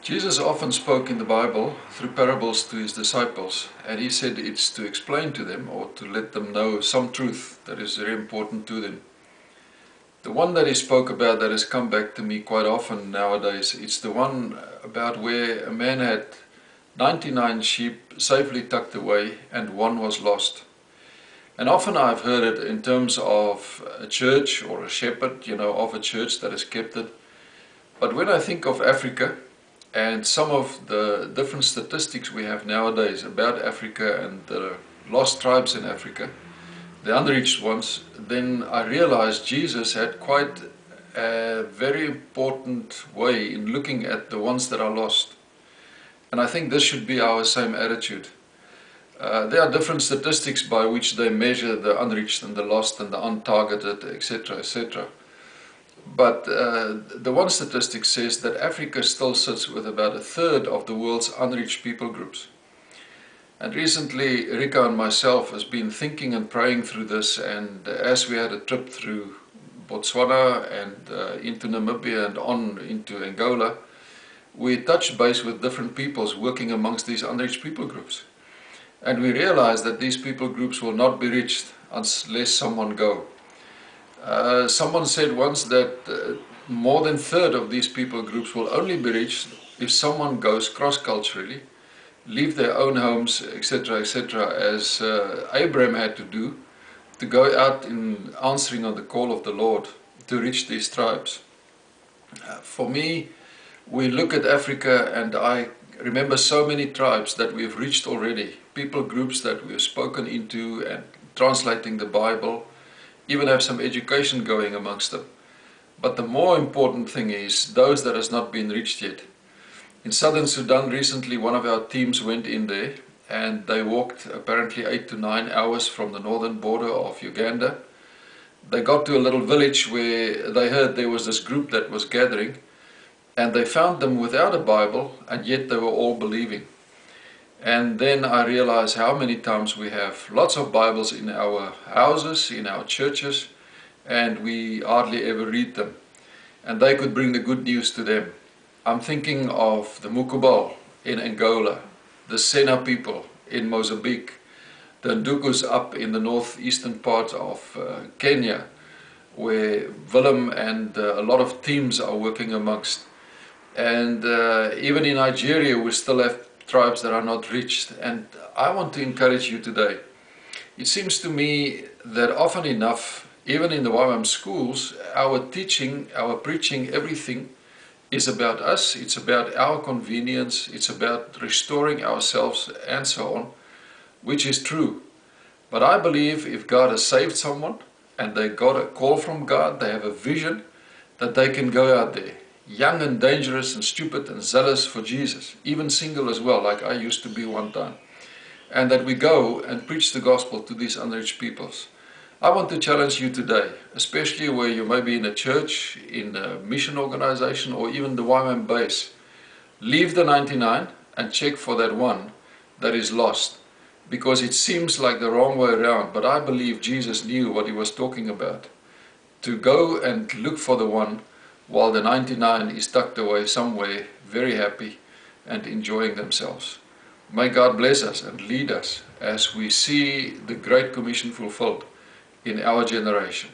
Jesus often spoke in the Bible through parables to his disciples, and he said it's to explain to them or to let them know some truth that is very important to them. The one that he spoke about that has come back to me quite often nowadays, it's the one about where a man had 99 sheep safely tucked away and one was lost. And often I've heard it in terms of a church or a shepherd, of a church that has kept it. But when I think of Africa and some of the different statistics we have nowadays about Africa and the lost tribes in Africa, the unreached ones, then I realize Jesus had quite a very important way in looking at the ones that are lost. And I think this should be our same attitude. There are different statistics by which they measure the unreached and the lost and the untargeted, etc., etc. But the one statistic says that Africa still sits with about a third of the world's unreached people groups. And recently, Rika and myself has been thinking and praying through this, and as we had a trip through Botswana and into Namibia and on into Angola, we touched base with different peoples working amongst these unreached people groups. And we realized that these people groups will not be reached unless someone go. Someone said once that more than a third of these people groups will only be reached if someone goes cross-culturally, leave their own homes, etc., etc., as Abraham had to do, to go out in answering on the call of the Lord to reach these tribes. For me, we look at Africa and I remember so many tribes that we've reached already, people groups that we've spoken into and translating the Bible, even have some education going amongst them. But the more important thing is those that has not been reached yet. In Southern Sudan recently, one of our teams went in there and they walked apparently 8 to 9 hours from the northern border of Uganda. They got to a little village where they heard there was this group that was gathering, and they found them without a Bible, and yet they were all believing. And then I realized how many times we have lots of Bibles in our houses, in our churches, and we hardly ever read them. And they could bring the good news to them. I'm thinking of the Mukubal in Angola, the Sena people in Mozambique, the Ndugus up in the northeastern part of Kenya, where Willem and a lot of teams are working amongst. And even in Nigeria we still have tribes that are not reached. And I want to encourage you today. It seems to me that often enough, even in the YWAM schools, our teaching, our preaching, everything is about us, it's about our convenience, it's about restoring ourselves and so on, which is true. But I believe if God has saved someone and they got a call from God, they have a vision that they can go out there, young and dangerous and stupid and zealous for Jesus, even single as well, like I used to be one time, and that we go and preach the gospel to these unreached peoples. I want to challenge you today, especially where you may be in a church, in a mission organization, or even the YWAM base. Leave the 99 and check for that one that is lost, because it seems like the wrong way around, but I believe Jesus knew what he was talking about. To go and look for the one while the 99 is tucked away somewhere, very happy and enjoying themselves. May God bless us and lead us as we see the Great Commission fulfilled in our generation.